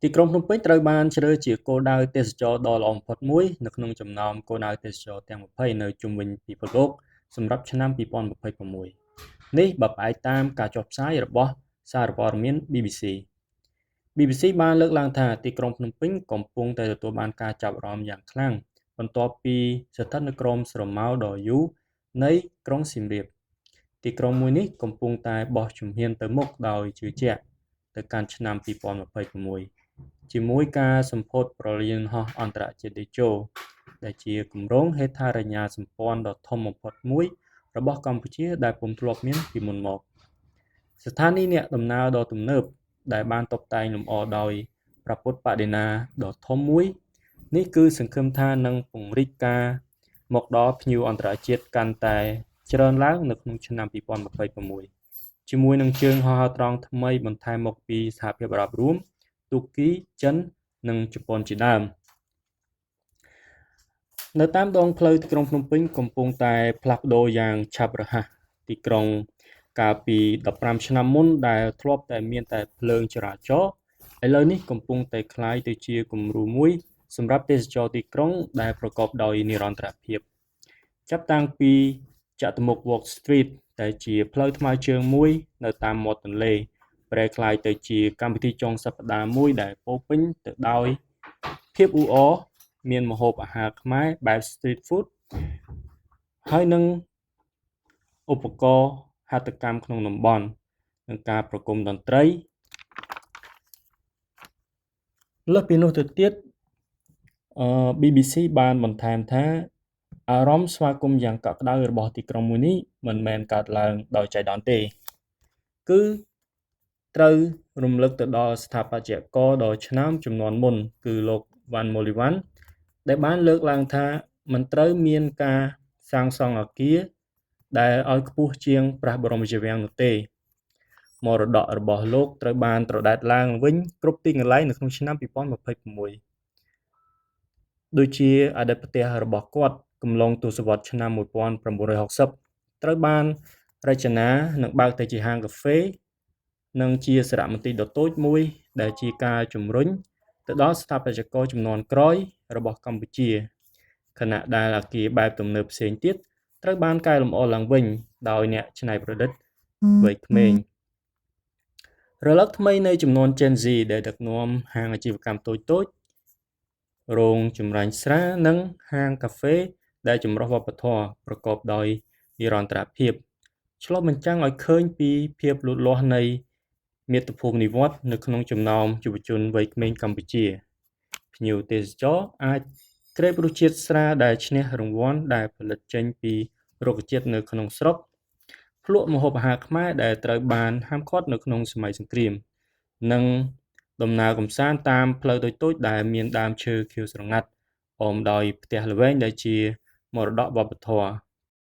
ទីក្រុងភ្នំពេញត្រូវបានជ្រើសជាគោលដៅទេសចរណ៍ដ៏ល្អបំផុតមួយនៅក្នុងចំណោមគោលដៅទេសចរណ៍ទាំង20នៅជុំវិញពិភពលោកសម្រាប់ឆ្នាំ2026នេះបើផ្អែកតាមការចុះផ្សាយរបស់សារព័ត៌មាន BBC BBC បានលើកឡើងថាទីក្រុងភ្នំពេញកំពុងតែទទួលបានការចាប់អារម្មណ៍យ៉ាងខ្លាំងបន្ទាប់ពីស្ថិតនៅក្រោមស្រមោលដ៏យូរនៃក្រុងសៀមរាបទីក្រុងមួយនេះកំពុងតែបោះជំហានទៅមុខដោយជឿជាក់ទៅកាន់ឆ្នាំ2026ជាមួយការសម្ពោធប្រលានយន្តហោះអន្តរជាតិតេជោដែលជាគម្រោងហេដ្ឋារចនាសម្ព័ន្ធដ៏ធំបំផុតមួយរបស់កម្ពុជាដែលពុំធ្លាប់មានពីមុនមកស្ថានីយ៍អ្នកដំណើរដ៏ទំនើបដែលបានតុបតែងលម្អដោយព្រះពុទ្ធបដិមាដ៏ធំមួយនេះគឺសង្ឃឹមថានឹងពង្រីកការមកដល់ភ្ញៀវអន្តរជាតិកាន់តែច្រើនឡើងនៅក្នុងឆ្នាំ2026ជាមួយនឹងជើងហោះហើរត្រង់ថ្មីបន្ថែមមកពីសហភាពអារ៉ាប់រួមទូគីចិននិងជប៉ុនជាដើមនៅតាមដងផ្លូវទីក្រុងភ្នំពេញកំពុងតែផ្លាស់ប្ដូរយ៉ាងឆាប់រហ័សទីក្រុងកាលពី15ឆ្នាំមុនដែលធ្លាប់តែមានតែភ្លើងចរាចរណ៍ឥឡូវនេះកំពុងតែคล้ายទៅជាគំរូមួយសម្រាប់ទេសចរណ៍ទីក្រុងដែលប្រកបដោយនិរន្តរភាពចាប់តាំងពីចតុមុខ Wall Street ដែលជាផ្លូវថ្មើរជើងមួយនៅតាមមាត់ទន្លេប្រែក្លាយទៅជាកម្មវិធីចុងសប្តាហ៍មួយដែលពោរពេញទៅដោយភាពអ៊ូអរមានម្ហូបអាហារខ្មែរបែប street food ហើយនឹងឧបករណ៍ហត្ថកម្មក្នុងតំបន់និងការប្រគំតន្ត្រីលើសពីនោះទៅទៀតBBC បានបន្ថែមថាអារម្មណ៍ស្វាគមន៍យ៉ាងកក់ក្ដៅរបស់ទីក្រុងមួយនេះមិនមែនកើតឡើងដោយចៃដន្យទេគឺត្រូវរំលឹកទៅដល់ស្ថាបត្យករដ៏ឆ្នើមជំនាន់មុនគឺលោក Van Molivan ដែលបានលើកឡើងថាមិនត្រូវមានការសាងសង់អគារដែលឲ្យខ្ពស់ជាងព្រះបរមរាជវាំងនោះទេមរតករបស់លោកត្រូវបានត្រដែតឡើងវិញគ្រប់ទីកន្លែងនៅក្នុងឆ្នាំ2026ដូចជាអតីតផ្ទះរបស់គាត់កំឡុងទសវត្សរ៍ឆ្នាំ1960ត្រូវបានរចនានិងបើកទៅជាហាងកាហ្វេនិងជាសារមន្ទីរដ៏តូចមួយដែលជាការជំរុញទៅដល់ស្ថាបត្យករជំនាន់ក្រោយរបស់កម្ពុជាខណៈដែលអគារបែបទំនើបផ្សេងទៀតត្រូវបានកែលម្អឡើងវិញដោយអ្នកច្នៃប្រឌិតវ័យក្មេងរលកថ្មីនៃចំនួន Gen Z ដែលដឹកនាំហាងអាជីវកម្មតូចៗរោងចម្រាញ់ស្រានិងហាងកាហ្វេដែលចម្រុះវប្បធម៌ប្រកបដោយនិរន្តរភាពឆ្លុះបញ្ចាំងឲ្យឃើញពីភាពលូតលាស់នៃមាតុភូមិនិវត្តន៍នៅក្នុងចំណោមយុវជនវ័យក្មេងកម្ពុជាភ្ញៀវទេសចរអាចក្រេបរសជាតិស្រាដែលឈ្នះរង្វាន់ដែលផលិតចេញពីរុក្ខជាតិនៅក្នុងស្រុកភ្លក់ម្ហូបអាហារខ្មែរដែលត្រូវបានហាមឃាត់នៅក្នុងសម័យសង្គ្រាមនិងដំណើរកម្សាន្តតាមផ្លូវតូចៗដែលមានដើមឈើខៀវស្រងាត់អមដោយផ្ទះល្វែងដែលជាមរតកវប្បធម៌